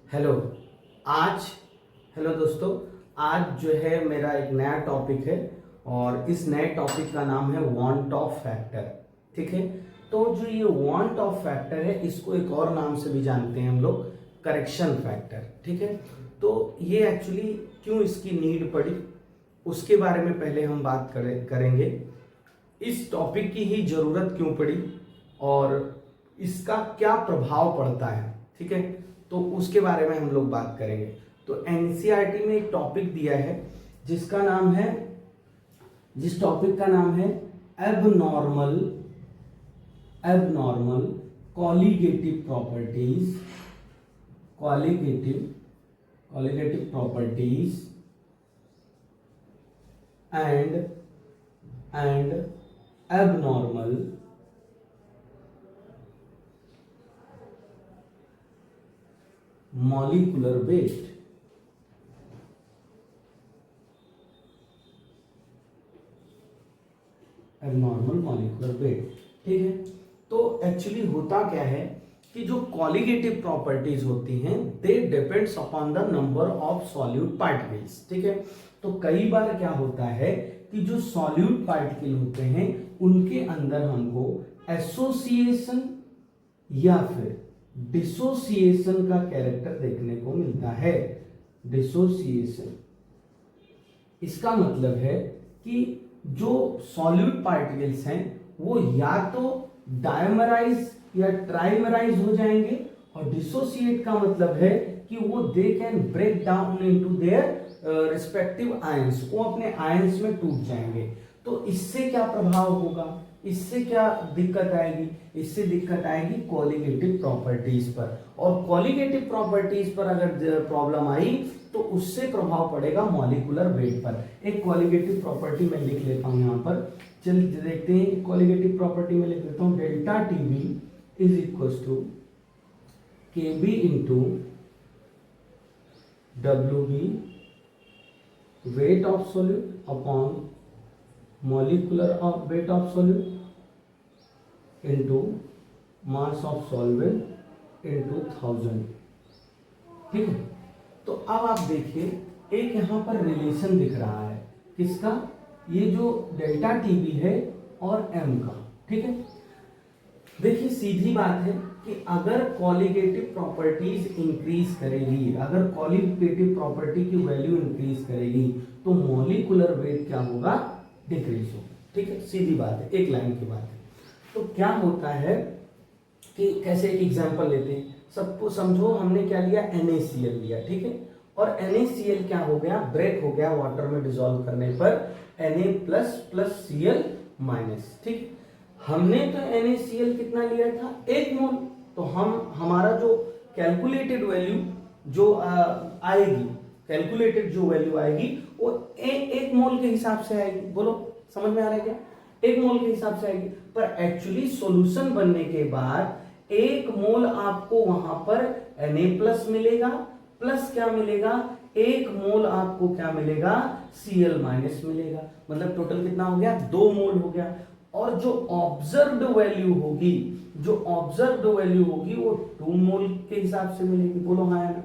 Hello आज hello दोस्तों, आज जो है मेरा एक नया टॉपिक है और इस नए टॉपिक का नाम है वांट ऑफ फैक्टर। ठीक है, तो जो ये वांट ऑफ फैक्टर है इसको एक और नाम से भी जानते हैं हम लोग, करेक्शन फैक्टर। ठीक है, तो ये एक्चुअली क्यों इसकी नीड पड़ी उसके बारे में पहले हम बात करेंगे। इस टॉपिक की ही जरूरत क्यों पड़ी और इसका क्या प्रभाव पड़ता है। ठीक है, तो उसके बारे में हम लोग बात करेंगे। तो एनसीईआरटी में एक टॉपिक दिया है जिस टॉपिक का नाम है abnormal colligative properties and abnormal molecular weight। Abnormal molecular weight. ठीक है, तो एक्चुअली होता क्या है कि जो कॉलिगेटिव प्रॉपर्टीज होती हैं they depends upon the number of solute particles. ठीक है, तो कई बार क्या होता है कि जो सॉल्यूट पार्टिकल होते हैं उनके अंदर हमको एसोसिएशन या फिर डिसोसिएशन का कैरेक्टर देखने को मिलता है। डिसोसिएशन, इसका मतलब है कि जो सॉल्यूट पार्टिकल्स हैं वो या तो डायमराइज या ट्राइमराइज हो जाएंगे, और डिसोसिएट का मतलब है कि वो they can break down into their respective ions, वो अपने आयंस में टूट जाएंगे। तो इससे क्या प्रभाव होगा, इससे क्या दिक्कत आएगी, इससे दिक्कत आएगी कॉलिगेटिव प्रॉपर्टीज पर। और कॉलिगेटिव प्रॉपर्टीज पर अगर प्रॉब्लम आई तो उससे प्रभाव पड़ेगा मॉलिक्यूलर वेट पर। एक कॉलिगेटिव प्रॉपर्टी मैं लिख लेता हूं यहां पर, चल देखते हैं। कॉलिगेटिव प्रॉपर्टी में लिख लेता हूं delta TB is equal to KB into WB weight of solute upon molecular weight of solute into mass of solvent into 1000। ठीक है, तो अब आप देखिए एक यहां पर रिलेशन दिख रहा है किसका, ये जो डेल्टा टीबी है और एम का। ठीक है, देखिए सीधी बात है कि अगर कॉलिगेटिव प्रॉपर्टीज इंक्रीज करेगी, अगर कॉलिगेटिव प्रॉपर्टी की वैल्यू इंक्रीज करेगी तो मॉलिक्यूलर वेट क्या होगा, डिक्रीज होगा। ठीक है, सीधी बात है, एक लाइन की बात है। तो क्या होता है कि कैसे, एक एग्जांपल लेते हैं। सबको समझो हमने क्या लिया, NaCl लिया। ठीक है, और NaCl क्या हो गया, ब्रेक हो गया वाटर में डिसॉल्व करने पर Na प्लस Cl माइनस। ठीक, हमने तो NaCl कितना लिया था, 1 मोल। तो हमारा जो कैलकुलेटेड वैल्यू जो आएगी, कैलकुलेटेड जो वैल्यू आएगी वो 1 मोल के हिसाब से आएगी। बोलो समझ में आ रहा है क्या, 1 मोल के हिसाब से आएगी। पर एक्चुअली सॉल्यूशन बनने के बाद 1 मोल आपको वहां पर Na प्लस मिलेगा, प्लस क्या मिलेगा, 1 मोल आपको क्या मिलेगा, Cl माइनस मिलेगा। मतलब टोटल कितना हो गया, 2 मोल हो गया। और जो ऑब्जर्व्ड वैल्यू होगी वो 2 मोल के हिसाब से मिलेगी। बोलो हाँ या ना।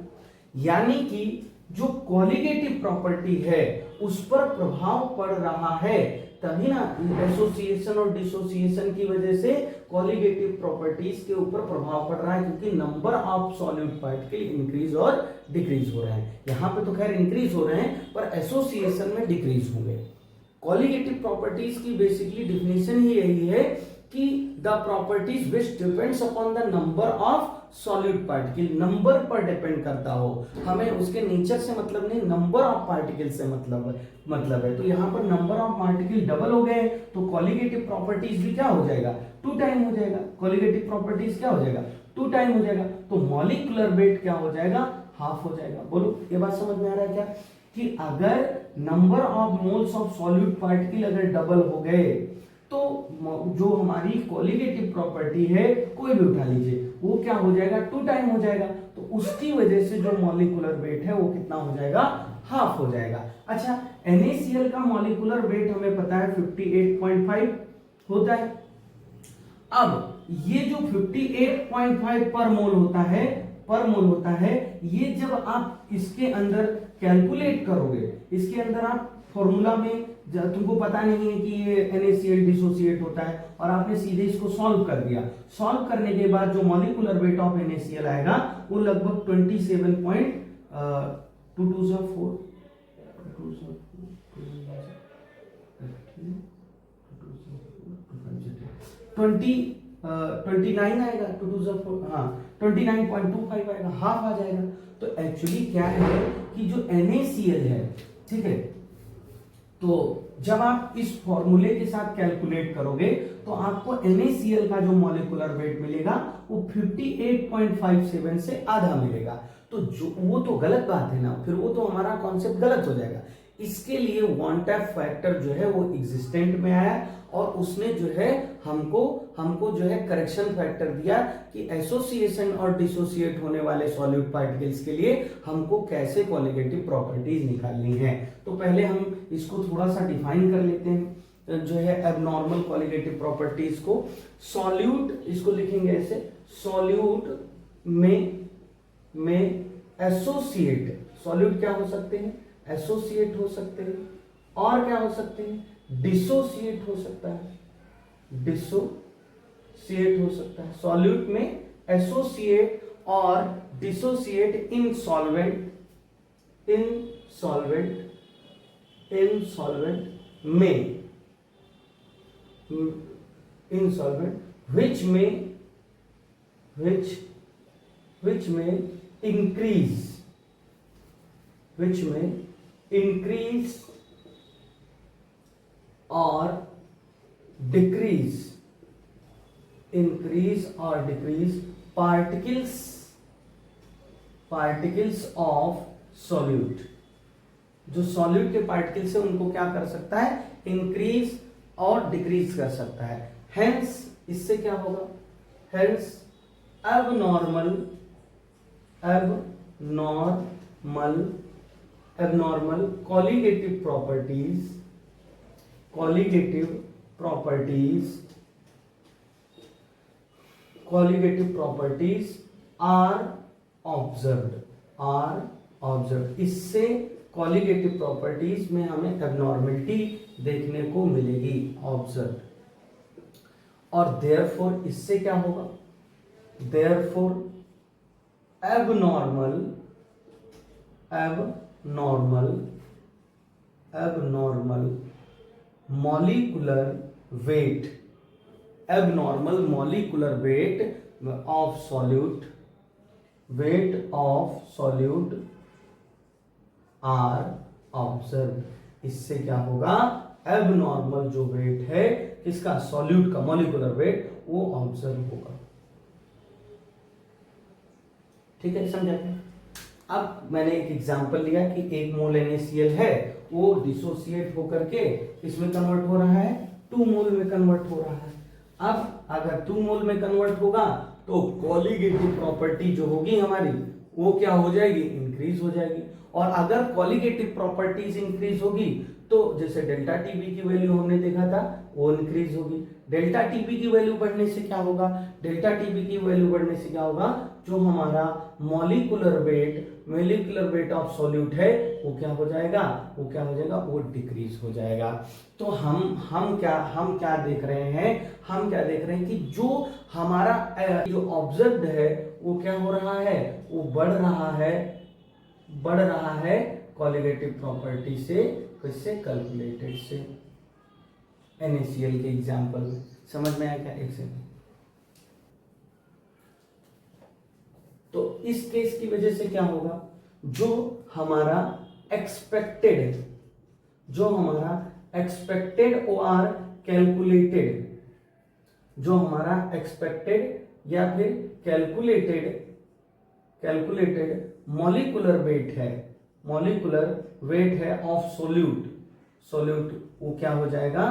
यानी कि जो कॉलिगेटिव प्रॉपर्टी है उस पर प्रभाव पड़ रहा है, तभी ना एसोसिएशन और डिसोसिएशन की वजह से कॉलिगेटिव प्रॉपर्टीज के ऊपर प्रभाव पड़ रहा है, क्योंकि number of solute particle increase और डिक्रीज हो रहे हैं। यहां पे तो खैर इंक्रीज हो रहे हैं पर एसोसिएशन में डिक्रीज होंगे। कॉलिगेटिव प्रॉपर्टीज की बेसिकली डिफिनेशन ही यही है कि the properties which depends upon the number of solute particle, number पर डिपेंड करता हो, हमें उसके नेचर से मतलब नहीं, नंबर ऑफ पार्टिकल से मतलब है। तो यहाँ पर नंबर ऑफ पार्टिकल डबल हो गए तो कॉलिगेटिव प्रॉपर्टीज भी क्या हो जाएगा, 2 टाइम हो जाएगा। कॉलिगेटिव प्रॉपर्टीज क्या हो जाएगा, 2 टाइम हो जाएगा। तो मॉलिक्यूलर वेट क्या हो जाएगा, हाफ हो जाएगा। बोलो ये बात समझ में आ रहा है क्या, कि अगर number of moles of solute particle अगर डबल हो गए तो जो हमारी कॉलिगेटिव प्रॉपर्टी है, कोई भी उठा लीजिए, वो क्या हो जाएगा, 2 टाइम हो जाएगा। तो उसकी वजह से जो मॉलिक्यूलर वेट है वो कितना हो जाएगा, हाफ हो जाएगा। अच्छा, NaCl का मॉलिक्यूलर वेट हमें पता है 58.5 होता है। अब ये जो 58.5 पर मोल होता है, पर मोल होता है। ये जब आप इसके अंदर कैलकुलेट करोगे, इसके अंदर आप फॉर्मूला में तुमको पता नहीं है कि ये NaCl डिसोसिएट होता है और आपने सीधे इसको सॉल्व कर दिया। सॉल्व करने के बाद जो मॉलिक्यूलर वेट ऑफ NaCl आएगा वो लगभग 29 आएगा, 29.25 आएगा, हाफ आ जाएगा। तो एक्चुअली क्या है कि जो NaCl है, ठीक है, तो जब आप इस फॉर्मूले के साथ कैलकुलेट करोगे तो आपको NaCl का जो मॉलिक्यूलर वेट मिलेगा वो 58.57 से आधा मिलेगा। तो जो वो तो गलत बात है ना, फिर वो तो हमारा कॉन्सेप्ट गलत हो जाएगा। इसके लिए वन टाइप फैक्टर जो है वो एग्जिस्टेंट में आया और उसने जो है हमको जो है करेक्शन फैक्टर दिया कि एसोसिएशन और डिसोसिएट होने वाले सॉल्यूट पार्टिकल्स के लिए हमको कैसे क्वालिटेटिव प्रॉपर्टीज निकालनी है। तो पहले हम इसको थोड़ा सा डिफाइन कर लेते हैं, जो है एबनॉर्मल क्वालिटेटिव प्रॉपर्टीज को। सॉल्यूट, इसको लिखेंगे ऐसे, सॉल्यूट में एसोसिएट, सॉल्यूट क्या हो सकते हैं, एसोसिएट हो सकते हैं, और क्या हो सकते हैं, डिसोसिएट हो सकता है, डिसोसिएट हो सकता है। सॉल्यूट में एसोसिएट और डिसोसिएट इन सॉल्वेंट में, इन solvent which may increase or decrease particles of solute। जो सॉल्यूट के पार्टिकल्स है उनको क्या कर सकता है, इंक्रीज और डिक्रीज कर सकता है। हेंस इससे क्या होगा, hence abnormal qualitative properties are observed। इससे क्वालिटेटिव प्रॉपर्टीज में हमें एबनॉर्मलिटी देखने को मिलेगी, ऑब्जर्व। और देयरफॉर इससे क्या होगा, therefore abnormal molecular weight of solute are observed। इससे क्या होगा, एबनॉर्मल जो वेट है किसका, सॉल्यूट का मॉलिक्यूलर वेट, वो ऑब्जर्व होगा। ठीक है, समझा। अब मैंने एक एग्जांपल लिया कि 1 मोल NaCl है, वो डिसोसिएट होकर के इसमें कन्वर्ट हो रहा है, 2 मोल में कन्वर्ट हो रहा है। अब अगर 2 मोल में कन्वर्ट होगा तो क्वालिटेटिव प्रॉपर्टी जो होगी हमारी वो क्या हो जाएगी, इंक्रीज हो जाएगी। और अगर क्वालिटेटिव प्रॉपर्टीज इंक्रीज होगी तो जैसे डेल्टा टीबी की वैल्यू हमने देखा था वो इंक्रीज होगी। डेल्टा टीबी की वैल्यू बढ़ने से क्या होगा, डेल्टा टीबी की वैल्यू बढ़ने से क्या होगा, जो हमारा मॉलिक्यूलर वेट ऑफ सॉल्यूट है वो क्या हो जाएगा, वो डिक्रीज हो जाएगा। तो हम क्या देख रहे हैं, कि जो हमारा जो ऑब्जर्व्ड है वो क्या हो रहा है, वो बढ़ रहा है क्वालिटेटिव प्रॉपर्टी से, किससे, कैलकुलेटेड से। NaCl के एग्जांपल में समझ में आया क्या, एक सेकंड। तो इस केस की वजह से क्या होगा, जो हमारा एक्सपेक्टेड OR कैलकुलेटेड, जो हमारा एक्सपेक्टेड या फिर कैलकुलेटेड मॉलिक्यूलर वेट है ऑफ सॉल्यूट, वो क्या हो जाएगा,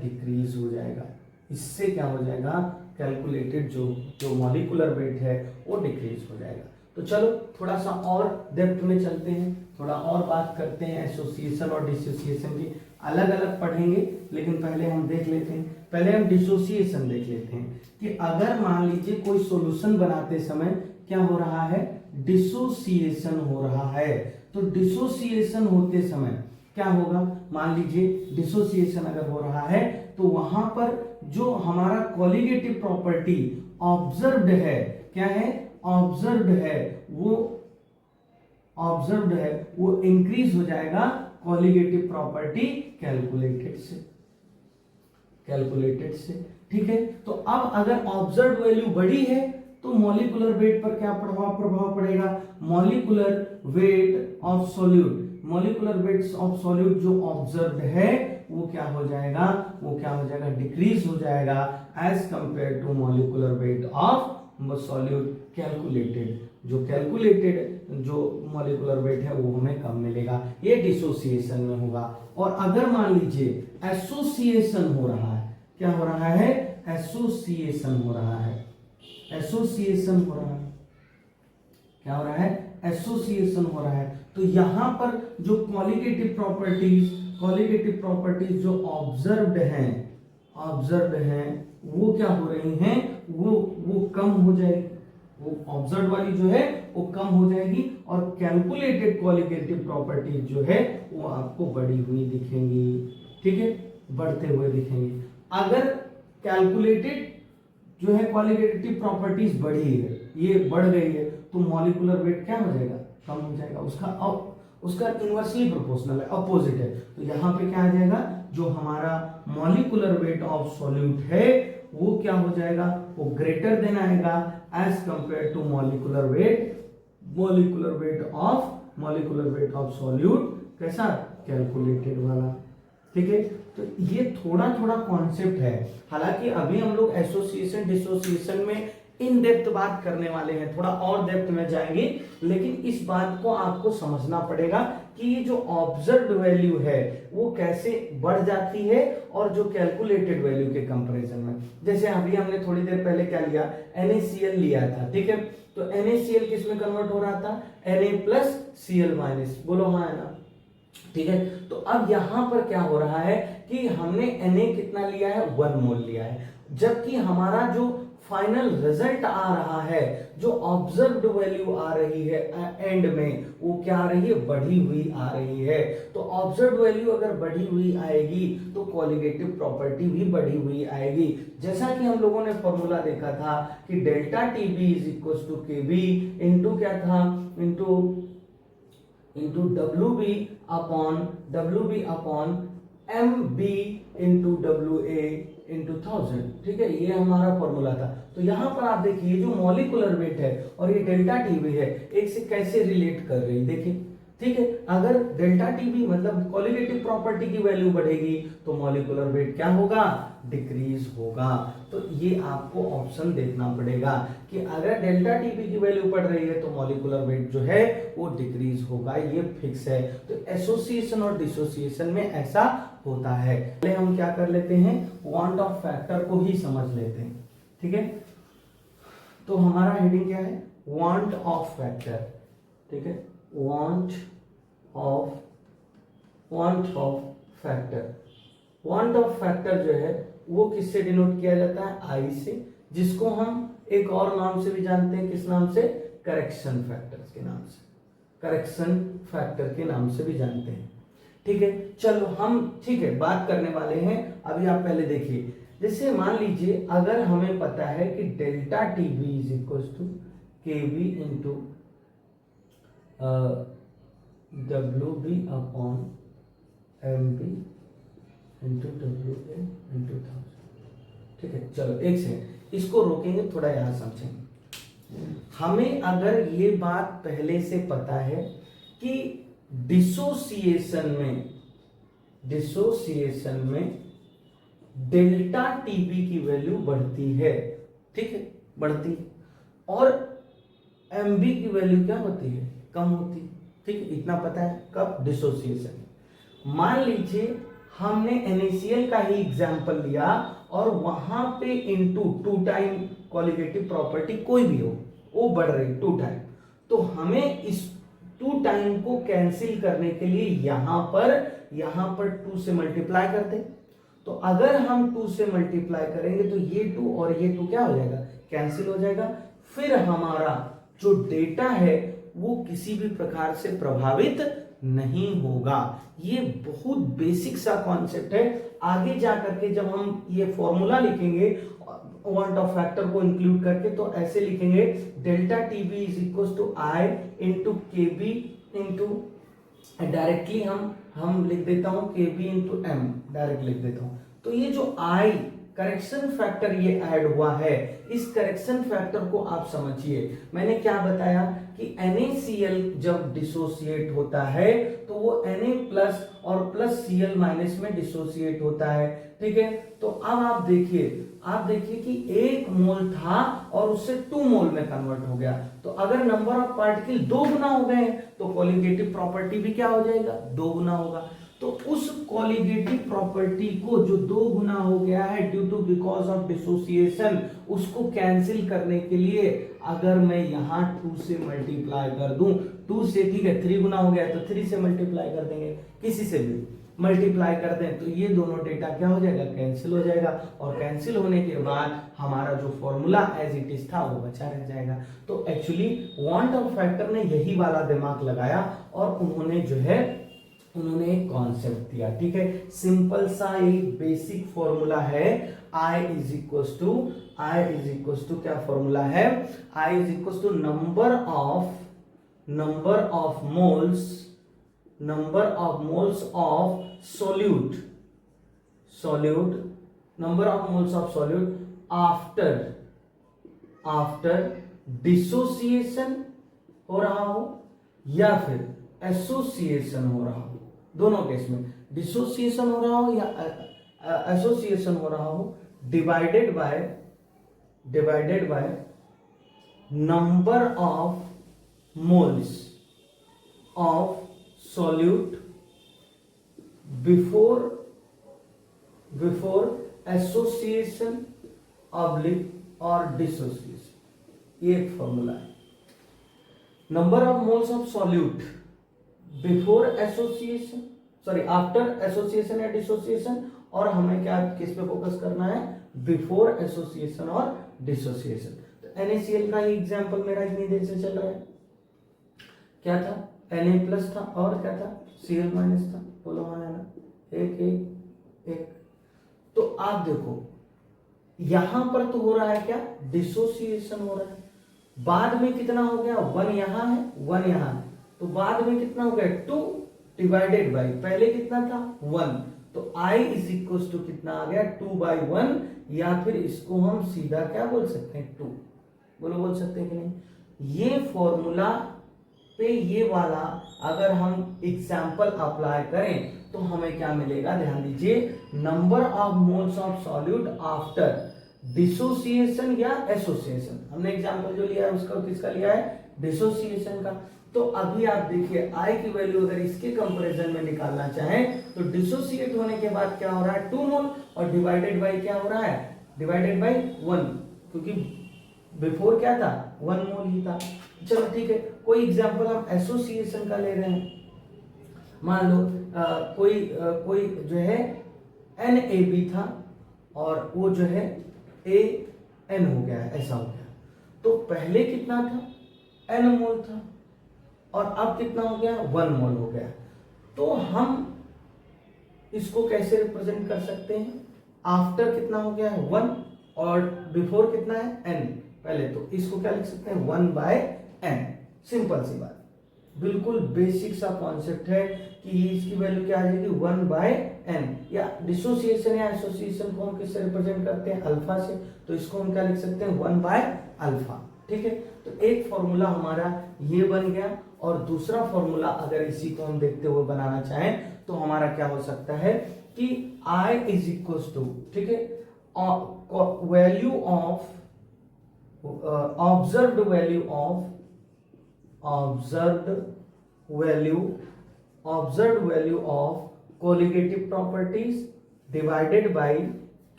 डिक्रीज हो जाएगा। इससे क्या हो जाएगा, कैलकुलेटेड जो मॉलिक्यूलर वेट है वो डिक्रीज हो जाएगा। तो चलो थोड़ा सा और डेप्थ में चलते हैं, थोड़ा और बात करते हैं एसोसिएशन और डिसोसिएशन की। अलग अलग पढ़ेंगे लेकिन पहले हम देख लेते हैं, पहले हम डिसोसिएशन देख लेते हैं कि अगर मान लीजिए कोई सॉल्यूशन बनाते समय क्या हो रहा है, डिसोसिएशन हो रहा है। तो डिसोसिएशन होते समय क्या होगा, मान लीजिए डिसोसिएशन अगर हो रहा है तो वहां पर जो हमारा कॉलिगेटिव प्रॉपर्टी ऑब्जर्व्ड है, क्या है, ऑब्जर्व्ड है वो इंक्रीज हो जाएगा कॉलिगेटिव प्रॉपर्टी कैलकुलेटेड से। ठीक है, तो अब अगर ऑब्जर्व्ड वैल्यू बड़ी है तो मॉलिक्यूलर वेट पर क्या प्रभाव पड़ेगा, मॉलिक्यूलर वेट ऑफ सॉल्यूट जो ऑब्जर्व्ड है वो क्या हो जाएगा, डिक्रीज हो जाएगा as compare to molecular weight of solute calculated. जो मॉलिक्यूलर वेट है वो हमें कम मिलेगा, ये डिसोसिएशन में होगा। और अगर मान लीजिए एसोसिएशन हो रहा है, क्या हो रहा है, एसोसिएशन हो रहा है, क्या हो रहा है, एसोसिएशन हो रहा है, तो यहां पर जो कॉलिगेटिव प्रॉपर्टीज जो ऑब्जर्व्ड हैं वो क्या हो रही हैं, वो कम हो जाएगी, वो ऑब्जर्व वाली जो है वो कम हो जाएगी, और कैलकुलेटेड कॉलिगेटिव प्रॉपर्टीज जो है वो आपको बढ़ी हुई दिखेंगी। ठीक है, बढ़ते हुए दिखेंगे। अगर कैलकुलेटेड जो है कॉलिगेटिव प्रॉपर्टीज बढ़ी है, ये बढ़ गई है, तो मॉलिक्यूलर वेट क्या हो जाएगा, कम हो जाएगा, उसका इनवर्सली प्रोपोर्शनल है, अपोजिट है। तो यहाँ पे क्या आ जाएगा, जो हमारा मॉलिक्यूलर वेट ऑफ सॉल्यूट है वो क्या हो जाएगा, वो ग्रेटर देन आएगा as compare to molecular weight of solute, कैसा, कैलकुलेटेड वाला। ठीक है, तो ये थोड़ा कॉन्सेप्ट है। हालांकि अभी हम लोग एसोसिएशन डिसोसिएशन में इन डेप्थ बात करने वाले हैं, थोड़ा और डेप्थ में जाएंगे, लेकिन इस बात को आपको समझना पड़ेगा कि ये जो ऑब्जर्व्ड वैल्यू है वो कैसे बढ़ जाती है और जो कैलकुलेटेड वैल्यू के कंपैरिजन में। जैसे अभी हमने थोड़ी देर पहले क्या लिया, NaCl लिया था। ठीक है, तो NaCl किस में कन्वर्ट हो रहा था, Na+Cl-, बोलो हाँ है ना। ठीक है, तो अब यहां पर क्या हो रहा है कि हमने Na कितना लिया है, 1 मोल लिया है, जबकि हमारा जो फाइनल रिजल्ट आ रहा है, जो ऑब्जर्व्ड वैल्यू आ रही है एंड में, वो क्या आ रही है, बढ़ी हुई आ रही है। तो ऑब्जर्व्ड वैल्यू अगर बढ़ी हुई आएगी तो कॉलिगेटिव प्रॉपर्टी भी बढ़ी हुई आएगी। जैसा कि हम लोगों ने फॉर्मूला देखा था कि delta TB is equal to KB into क्या था, into WB upon MB into WA into 1000। ठीक है, ये हमारा फॉर्मूला था। तो यहां पर आप देखिए जो मॉलिक्यूलर वेट है और ये डेल्टा TB है, एक से कैसे रिलेट कर रही, देखिए। ठीक है, अगर डेल्टा TB मतलब कॉलिगेटिव प्रॉपर्टी की वैल्यू बढ़ेगी तो मॉलिक्यूलर वेट क्या होगा, डिक्रीज होगा। तो ये आपको ऑप्शन देखना पड़ेगा कि अगर डेल्टा TB की वैल्यू बढ़ रही है तो मॉलिक्यूलर वेट जो है वो डिक्रीज होगा, ये फिक्स है। तो एसोसिएशन और डिसोसिएशन में ऐसा होता है। पहले हम क्या कर लेते हैं, वांट ऑफ फैक्टर को ही समझ लेते हैं। ठीक है, तो हमारा हेडिंग क्या है, वांट ऑफ फैक्टर। ठीक है, वांट ऑफ फैक्टर जो है वो किससे डिनोट किया जाता है, आई से, जिसको हम एक और नाम से भी जानते हैं, किस नाम से, करेक्शन फैक्टर के नाम से भी जानते हैं। ठीक है, चलो हम ठीक है बात करने वाले हैं। अभी आप पहले देखिए, जैसे मान लीजिए अगर हमें पता है कि delta TB is equal to KB into WB upon MB into WA into 1000। ठीक है, चलो एक सेकंड इसको रोकेंगे, थोड़ा यहां समझेंगे। हमें अगर ये बात पहले से पता है कि डिसोसिएशन में डेल्टा TB की वैल्यू बढ़ती है, ठीक है, बढ़ती है, और MB की वैल्यू क्या होती है, कम होती है। ठीक है, इतना पता है, कब, डिसोसिएशन। मान लीजिए हमने NaCl का ही एग्जाम्पल लिया और वहां पे इनटू 2 टाइम कॉलिगेटिव प्रॉपर्टी कोई भी हो, वो बढ़ रही 2 टाइम, तो हमें इस 2 टाइम को कैंसिल करने के लिए यहां पर 2 से मल्टीप्लाई करते। तो अगर हम 2 से मल्टीप्लाई करेंगे तो ये 2 और ये 2 क्या हो जाएगा, कैंसिल हो जाएगा। फिर हमारा जो डेटा है वो किसी भी प्रकार से प्रभावित नहीं होगा। ये बहुत बेसिक सा कॉन्सेप्ट है। आगे जा करके जब हम ये फॉर्मूला लिखेंगे वांट ऑफ फैक्टर को इंक्लूड करके, तो ऐसे लिखेंगे delta TB is equal to I into K B into, directly हम लिख देता हूं के बी इंटू एम, डायरेक्ट लिख देता हूं। तो ये जो आई करेक्शन फैक्टर ये ऐड हुआ है, इस करेक्शन फैक्टर को आप समझिए। मैंने क्या बताया कि NaCl जब डिसोसिएट होता है तो वो Na प्लस और प्लस Cl माइनस में डिसोसिएट होता है, ठीक है। तो अब आप देखिए कि 1 मोल था और उससे 2 मोल में कन्वर्ट हो गया। तो अगर नंबर ऑफ पार्टिकल 2 गुना हो गए तो कोलिगेटिव प्रॉपर्टी भी क्या हो जाएगा, 2 गुना होगा। तो उस कोलिगेटिव प्रॉपर्टी को जो 2 गुना हो गया है due to because of dissociation, उसको कैंसिल करने के लिए अगर मैं यहाँ 2 से मल्टीप्लाई कर दूं, 2 से, ठीक है 3 गुना हो गया तो 3 से मल्टीप्लाई कर देंगे, किसी से भी मल्टीप्लाई कर दें तो ये दोनों डेटा क्या हो जाएगा, कैंसिल हो जाएगा। और कैंसिल होने के बाद हमारा जो फॉर्मूला एज इट इज था वो बचा रह जाएगा। तो एक्चुअली वांट ऑफ फैक्टर ने यही वाला दिमाग लगाया और उन्होंने जो है एक कॉन्सेप्ट दिया, ठीक है। सिंपल सा एक बेसिक फॉर्मूला है, I इज इक्वल टू क्या फॉर्मूला है, I is equal to number of moles of solute, number of moles of solute after dissociation हो रहा हो या फिर एसोसिएशन हो रहा हो, दोनों केस में डिसोसिएशन हो रहा हो या एसोसिएशन हो रहा हो, divided by number of moles of solute before association और dissociation। ये एक फॉर्मूला है। Number of moles of solute before association, sorry after association या डिसोसिएशन, और हमें क्या किस पे फोकस करना है, बिफोर एसोसिएशन और डिसोसिएशन। तो NaCl का ही एग्जांपल मेरा इतनी देर से चल रहा है, क्या था, Na प्लस था और क्या था, Cl माइनस था, बोलो हाँ है ना, एक। तो आप देखो यहां पर तो हो रहा है क्या, डिसोसिएशन हो रहा है। बाद में कितना हो गया, 1 यहां है 1 यहां है, तो बाद में कितना हो गया 2 डिवाइडेड बाई, पहले कितना था 1, तो I इज इक्वल टू कितना आ गया 2/1, या फिर इसको हम सीधा क्या बोल सकते हैं 2, बोल सकते हैं कि नहीं। ये फॉर्मूला पे ये वाला अगर हम एग्जाम्पल अप्लाई करें तो हमें क्या मिलेगा, ध्यान दीजिए, number of moles of solute after dissociation या एसोसिएशन। हमने एग्जाम्पल जो लिया है उसका किसका लिया है, डिसोसिएशन का। तो अभी आप देखिए I की वैल्यू अगर इसके कंपैरिजन में निकालना चाहें तो डिसोसिएट होने के बाद क्या हो रहा है 2 मोल, और डिवाइडेड बाय क्या हो रहा है, डिवाइडेड बाय 1, क्योंकि बिफोर क्या था 1 मोल ही था। चलो ठीक है, कोई एग्जांपल हम एसोसिएशन का ले रहे हैं। मान लो कोई जो है NaB था और वो जो है AN हो गया है, ऐसा हो गया। तो पहले कितना था, N मोल था, और अब कितना हो गया 1 मोल हो गया। तो हम इसको कैसे रिप्रेजेंट कर सकते हैं, आफ्टर कितना हो गया है 1 और बिफोर कितना है N, पहले तो इसको क्या लिख सकते हैं 1/n, सिंपल सी बात, बिल्कुल बेसिक सा कॉन्सेप्ट है कि इसकी वैल्यू क्या आ जाएगी 1/n। या डिसोसिएशन या एसोसिएशन को हम किससे रिप्रेजेंट करते हैं, अल्फा से, तो इसको हम क्या लिख सकते हैं 1/अल्फा, ठीक है। तो एक फॉर्मूला हमारा ये बन गया, और दूसरा फॉर्मूला अगर इसी को हम देखते हुए बनाना चाहें तो हमारा क्या हो सकता है कि I इज इक्वल टू, ठीक है, value of observed value of colligative properties divided by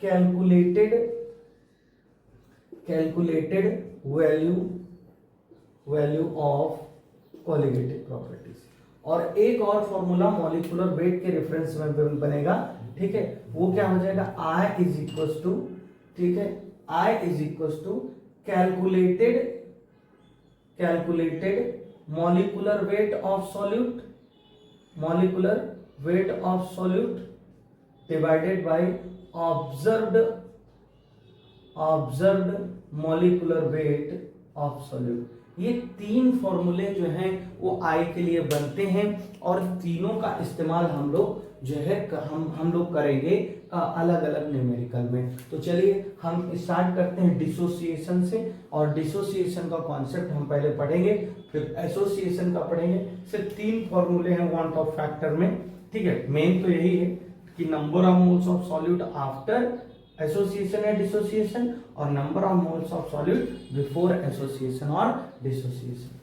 calculated value of colligative properties। और एक और फॉर्मूला मॉलिक्यूलर वेट के रेफरेंस में बनेगा, ठीक है, वो क्या हो जाएगा I इज इक्वल टू, ठीक है, I is equal to calculated molecular weight of solute divided by observed molecular weight of solute। ये तीन फॉर्मूले जो हैं वो आई के लिए बनते हैं और तीनों का इस्तेमाल हम लोग जो है हम लोग करेंगे अलग अलग न्यूमेरिकल में। तो चलिए हम स्टार्ट करते हैं डिसोसिएशन से, और डिसोसिएशन का कॉन्सेप्ट हम पहले पढ़ेंगे, फिर एसोसिएशन का पढ़ेंगे। सिर्फ तीन फॉर्मूले हैं वांट ऑफ फैक्टर में, ठीक है। मेन तो यही है कि number of moles of solute after association या डिसोसिएशन और number of moles of solute before association और डिसोसिएशन।